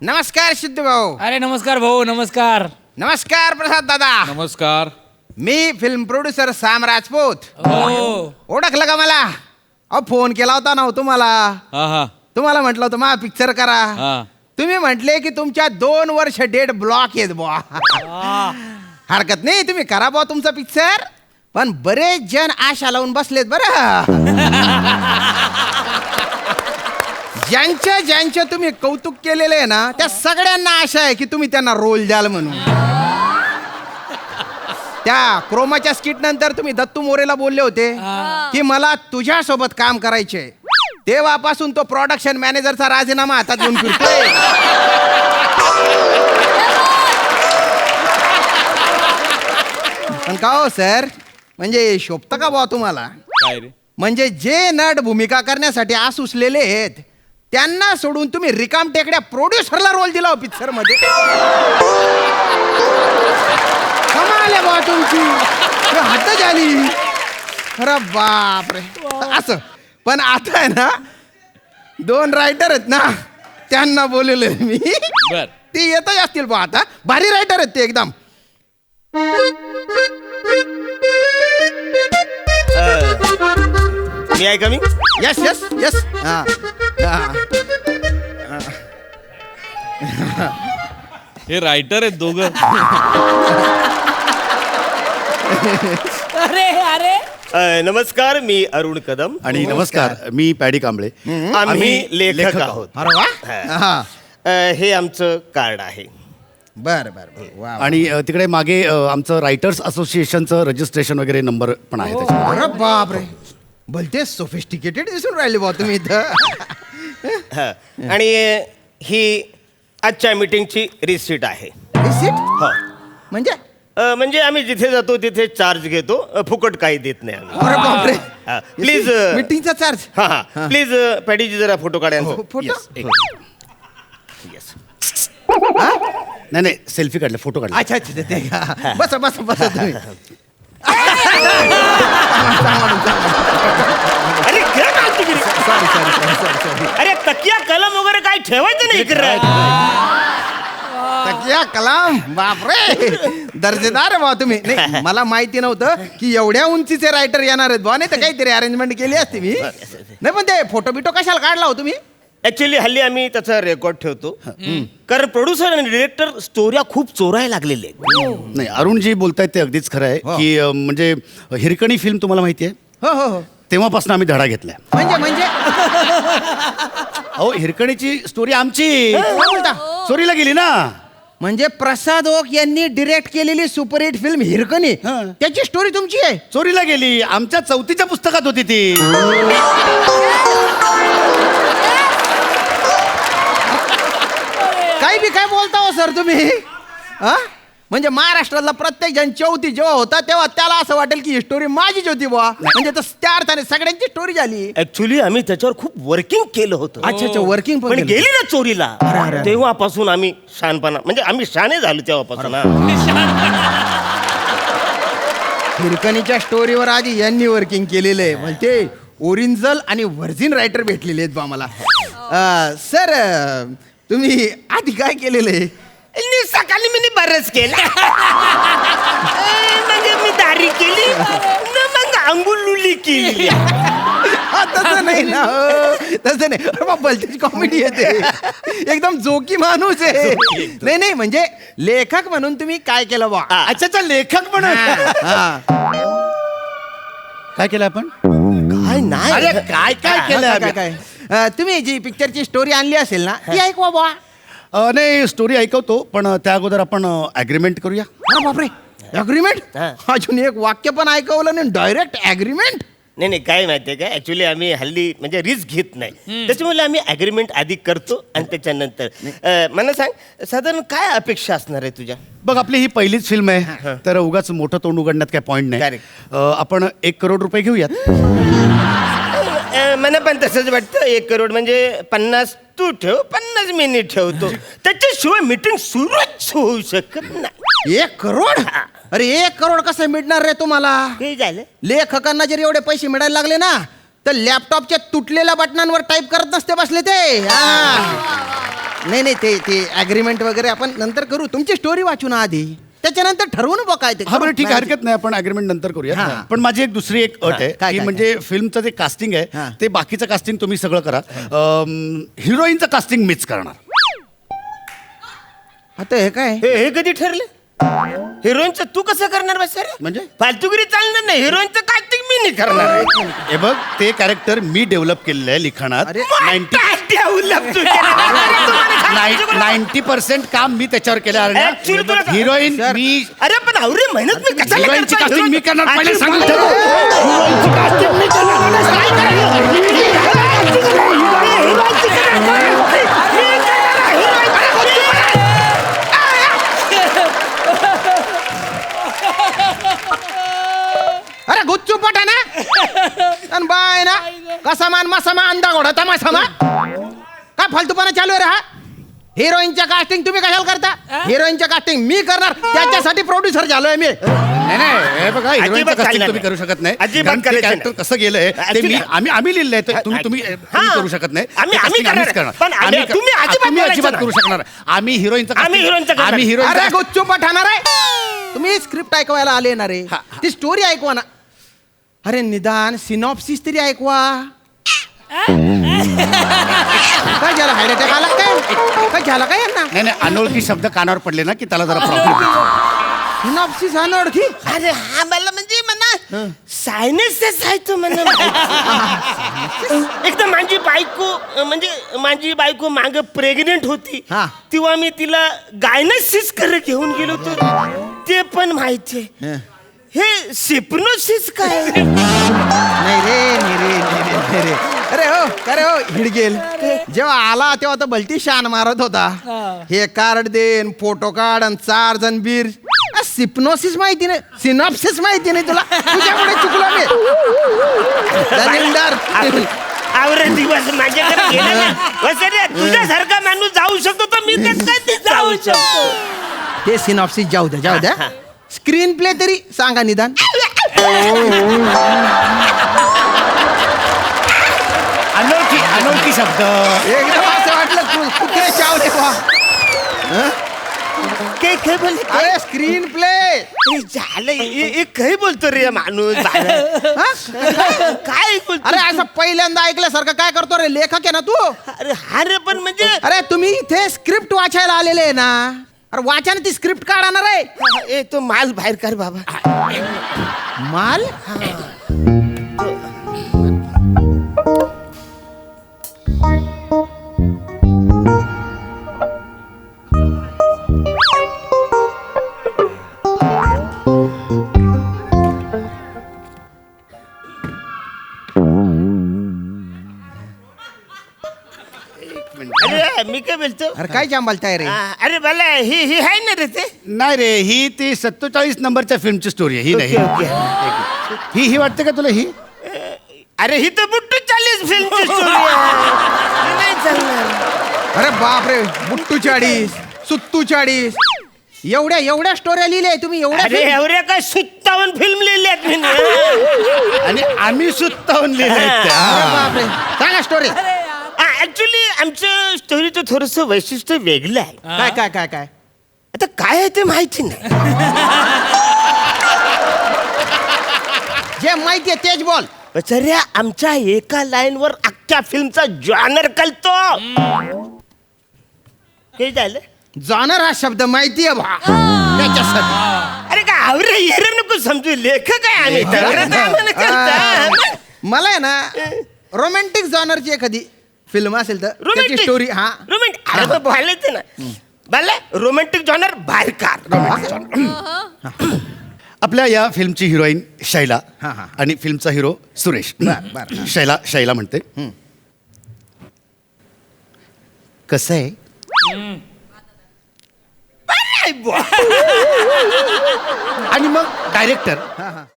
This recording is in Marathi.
नमस्कार सिद्धू भाऊ. अरे नमस्कार भाऊ. नमस्कार. नमस्कार प्रसाद दादा. नमस्कार. मी फिल्म प्रोड्युसर साम राजपूत. हो. ओळखलं का मला? अहो फोन केला होता ना तुम्हाला. हा हा तुम्हाला म्हटलं होतं मा पिक्चर करा. हा. तुम्ही म्हटले की तुमच्या 2 वर्ष डेट ब्लॉक आहेत बुवा. हरकत नाही, तुम्ही करा बुवा तुमचा पिक्चर. पण बरेच जण आशा लावून बसलेत बरं. ज्यांचं तुम्ही कौतुक केलेलं आहे ना, त्या सगळ्यांना आशा आहे की तुम्ही त्यांना रोल द्याल म्हणून. त्या क्रोमाच्या स्किट नंतर तुम्ही दत्तू मोरेला बोलले होते की मला तुझ्यासोबत काम करायचे. तेव्हापासून तो प्रोडक्शन मॅनेजरचा राजीनामा हातात घेऊन फिरतोय. पण का हो सर, म्हणजे शोभतं का बुवा तुम्हाला? काय रे? म्हणजे जे नट भूमिका करण्यासाठी आसुसलेले आहेत त्यांना सोडून तुम्ही रिकाम टेकड्या प्रोड्युसरला रोल दिला हो पिक्चर मध्ये. कमाल आहे बुवा तुमची. हात झाली. अरे बापरे. असं पण आता आहे ना, 2 रायटर आहेत ना, त्यांना बोलवलं मी. बर. ते येतच असतील बुवा. आता भारी रायटर आहेत ते एकदम. मी आहे का मी? Yes yes yes. हे रायटर आहेत दोघं. अरे अरे नमस्कार, मी अरुण कदम आणि नमस्कार, मी पॅडी कांबळे. आम्ही लेखक आहोत. अरे वा. हा. हे आमचं कार्ड आहे. बर बर बर. वा वा. आणि तिकडे मागे आमचं रायटर्स असोसिएशनचं रजिस्ट्रेशन वगैरे नंबर पण आहे त्याच्यावर. अरे बापरे. भलते सोफिस्टिकेटेड दिसून राहिले बा तुम्ही इथं. आणि ही आजच्या मीटिंगची रिसीट आहे. रिसीट? हो. म्हणजे? म्हणजे आम्ही जिथे जातो तिथे चार्ज घेतो, फुकट काही देत नाही आम्ही. अरे बापरे. प्लीज मीटिंगचा चार्ज. हा हा प्लीज पॅडीजी जरा फोटो काढा. फोटो? येस. नाही नाही, सेल्फी काढले, फोटो काढले. अच्छा अच्छा ते का. बसा बसा बसा तुम्ही. अरे काय काढतो की रे? Sorry sorry sorry sorry. अरे तकिया कलम वगैरे काय ठेवायचं नाही इकडे. तकिया कलाम. बापरे. दर्जेदार आहे बा तुम्ही. नाही मला माहिती नव्हतं की एवढ्या उंचीचे रायटर येणार आहेत बा. नाही तर काहीतरी अरेंजमेंट केली असती मी. नाही पण ते फोटो बिटो कशाला काढला हो तुम्ही? ऍक्च्युली हल्ली आम्ही त्याचा रेकॉर्ड ठेवतो, कारण प्रोड्युसर आणि डिरेक्टर स्टोऱ्या खूप चोरायला लागलेले आहेत. नाही, अरुणजी बोलतायत ते अगदीच खरं आहे की म्हणजे हिरकणी फिल्म तुम्हाला माहिती आहे, हो हो हो. तेव्हापासून आम्ही धडा घेतलाय. म्हणजे अहो, हिरकणीची स्टोरी आमची काय बोलता? चोरीला गेली ना. म्हणजे प्रसाद ओक यांनी डिरेक्ट केलेली सुपरहिट फिल्म हिरकणी, हं. त्याची स्टोरी तुमची आहे? चोरीला गेली. आमच्या 4थीच्या पुस्तकात होती ती. काही बी काय बोलता हो सर तुम्ही? हा? म्हणजे महाराष्ट्रातला प्रत्येक जण 4थी जेव्हा होता तेव्हा त्याला असं वाटेल की ही स्टोरी माझीच होती बुवा. म्हणजे त्या अर्थाने सगळ्यांची स्टोरी झाली. ऍक्च्युली आम्ही त्याच्यावर खूप वर्किंग केलं होतं. अच्छा अच्छा. वर्किंग पण गेली ना चोरीला. तेव्हापासून आम्ही शहाणपणा, म्हणजे आम्ही शहाणे झालो तेव्हापासून. हिरकणीच्या स्टोरीवर आधी यांनी वर्किंग केलेलं आहे. म्हणजे ओरिजिनल आणि व्हर्जिन रायटर भेटलेले आहेत बा मला. सर तुम्ही आधी काय केलेलं आहे? सकाळी मी बरंच केलं. म्हणजे मी दारी केली न मग अंगुलुली केली. तसं नाही ना. तसं नाही. अरे बाबा, भलतीच कॉमेडी येते. एकदम जोकी माणूस आहे. नाही नाही, म्हणजे लेखक म्हणून तुम्ही काय केलं बा? अच्छा, लेखक म्हणून काय केलं आपण? काय नाही. अरे काय काय केलं काय आम्ही? काय तुम्ही जी पिक्चरची स्टोरी आणली असेल ना, ती ऐकवा बा. नाही, स्टोरी ऐकवतो, पण त्या अगोदर आपण अग्रीमेंट करूया. अरे बापरे. अग्रीमेंट? हा. अजून एक वाक्य पण ऐकवलं नाही, डायरेक्ट अग्रीमेंट. नाही काय माहितीये का, ऍक्च्युली आम्ही हल्ली म्हणजे रिस्क घेत नाही, त्याच्यामुळे आम्ही अग्रीमेंट आधी करतो आणि त्याच्यानंतर मला सांग, साधारण काय अपेक्षा असणार आहे तुझ्या? बघ, आपली ही पहिलीच फिल्म आहे, तर उगाच मोठं तोंड उघडण्यात काय पॉईंट नाही. Correct. आपण 1 करोड रुपये घेऊयात. मला पण तसंच वाटतं. 1 करोड म्हणजे 50 तू ठेव, 50 मी ठेवतो. त्याच्याशिवाय मीटिंग सुरूच होऊ शकत नाही. 1 करोड? अरे 1 करोड कसं मिळणार रे तुम्हाला? काय झालं? लेखकांना जर एवढे पैसे मिळायला लागले ना, तर लॅपटॉपच्या तुटलेल्या बटनांवर टाईप करत नसते बसले ते. नाही ते अग्रीमेंट वगैरे आपण नंतर करू. तुमची स्टोरी वाचू ना आधी, त्याच्यानंतर ठरवून बघ काय ते. हा बरं ठीक आहे, हरकत नाही, आपण अग्रीमेंट नंतर करूया. हा. पण माझी एक दुसरी एक अट आहे काय, की काय, म्हणजे फिल्मचं जे कास्टिंग हा. आहे ते बाकीचं कास्टिंग तुम्ही सगळं करा. हिरोईनचं कास्टिंग मीच करणार. आता हे काय हे कधी ठरलं? हिरोईनचं तू कसं करणार बस रे? म्हणजे? फालतुगिरी चालणार नाही. हिरोईनचं कास्टिंग मी नाही करणार आहे. हे बघ, ते कॅरेक्टर मी डेव्हलप केलेलं आहे लिखाणात. अरे, 90% काम मी त्याच्यावर केलं आहे. Actually तुला- हिरोईन मी अरे पण अवरे मेहनत मी कशाला हिरोईनची करतोय? कास्टिंग मी करणार. पहिले Actually- सांगून ठेव. हिरोईनची casting मी करणार. अरे गुच्चू पटा ना आणि बाय ना कसा मान मासा मा अंदा घोडा तमाशा मा काय फालतूपणा चालू आहे रे हा. हिरोईनच्या कास्टिंग तुम्ही कशाला करता? हिरोईनच्या कास्टिंग मी करणार, त्याच्यासाठी प्रोड्युसर झालोय मी. नाही हे बघा, हिरोईनचं अजिबात कास्टिंग चालणार तुम्ही नाही. करू शकत नाही. अजिबात कारण ते करायचं character नाही. कसं गेलंय ते Actually- आम्ही लिहिलंय ते तुम्ही हा. करू शकत नाही. आम्ही- ते casting आम्ही आम्हीच करणार. पण आम्ही तुम्ही अजिबात तुम्ही बोलायचं अजिबात नाही. करू शकणार. आम्ही हिरोईनचं आम्ही हिरोईनचं करणार. आम्ही हिरोईन अरे गुच्चू पठाणार आहे. तुम्ही स्क्रिप्ट ऐकवायला आले ना रे, ती स्टोरी ऐकवा ना. अरे निदान सिनॉप्सिस तरी ऐकवा. काय झालं, हार्ट अटॅक आला काय झालं काय यांना? नाही अनोळखी शब्द कानावर पडले ना की त्याला जरा प्रॉब्लेम. सिनॉप्सिस अनोळखी. अरे हा मला म्हणजे म्हणा सायन्स आहे तो म्हणा माहिती. एकदा माझी बायको माग प्रेग्नेंट होती, हा. तेव्हा मी तिला गायनोसिस करे घेऊन गेलो होतो, ते पण माहितीये. हे सिप्नोसिस काय? नाही रे. अरे हो हिडगेल जेव्हा आला तेव्हा तर भलती शान मारत होता. हे कार्ड देन, फोटो कार्ड आणि 4 जण बीर. सिप्नोसिस माहिती नाही, सिनॉप्सिस माहिती नाही तुला. तुझ्यामुळे चुकलो मी. दलिंदर. आवरे दिवस माझ्याकडे गेला ना. बस रे, तुझ्यासारखा माणूस जाऊ शकतो तर मी त्यात काय ते जाऊ शकतो. ते सिनॉप्सिस जाऊ द्या. स्क्रीन प्ले तरी सांगा निदान. अनोळखी शब्द. एकदम असं वाटलं कुत्रे चाव देवा. काय बोल अरे स्क्रीन प्ले. झालं काय बोलतो रे माणूस काय बोलतो? अरे असं पहिल्यांदा ऐकल्यासारखं काय करतो रे, लेखक आहे ना तू. अरे हा रे पण म्हणजे अरे तुम्ही इथे स्क्रिप्ट वाचायला आलेले आहे ना. अरे वाचा ना, ती स्क्रिप्ट काढणार आहे. तो माल बाहेर कर बाबा. माल. अरे मी काय बोलतो? अरे काय जांबालताय रे. अरे मला ही आहे ना रे ते. नाही रे, ही ती 47 नंबरच्या फिल्मची स्टोरी आहे. ही नाही. ओके. ही वाटते का तुला? ही अरे ही तर बुट्टू 40 फिल्मची स्टोरी आहे. नाही चालणार. अरे बाप रे, बुट्टू 40, सुत्तू 40, एवढ्या स्टोऱ्या लिहिल्या तुम्ही. अरे एवढ्या एवढ्या काय 57 फिल्म लिहिल्यात मी. आणि आम्ही सुत्तावून लिहिलंय अरे त्या. बाप रे, सांगा स्टोरी. ऍक्च्युली आमचं स्टोरीचं थोडस वैशिष्ट्य वेगळं आहे. काय आता काय आहे ते माहिती नाही. जे माहिती आहे तेच बोल. बचर्या आमच्या एका लाईन वर अख्ख्या फिल्मचा जॉनर कळतो. काय झालं? जॉनर हा शब्द माहिती आहे बा. त्याच्यासाठी अरे काय आवरे येरे नको समजू, लेखक आहे आम्ही तर. अरे काय आम्हाला कळतं? मला आहे ना रोमॅन्टिक जॉनरची एखादी फिल्म असेल तर त्याची रोमॅन्टिक स्टोरी. हा रोमॅन्टिक. अरे मग बोलायचं ना. बोला रोमॅन्टिक जॉनर बाहेर काढ. आपल्या या फिल्मची हिरोईन शैला हा. आणि फिल्मचा हिरो सुरेश. बर. शैला म्हणते, कसं आहे आणि मग डायरेक्टर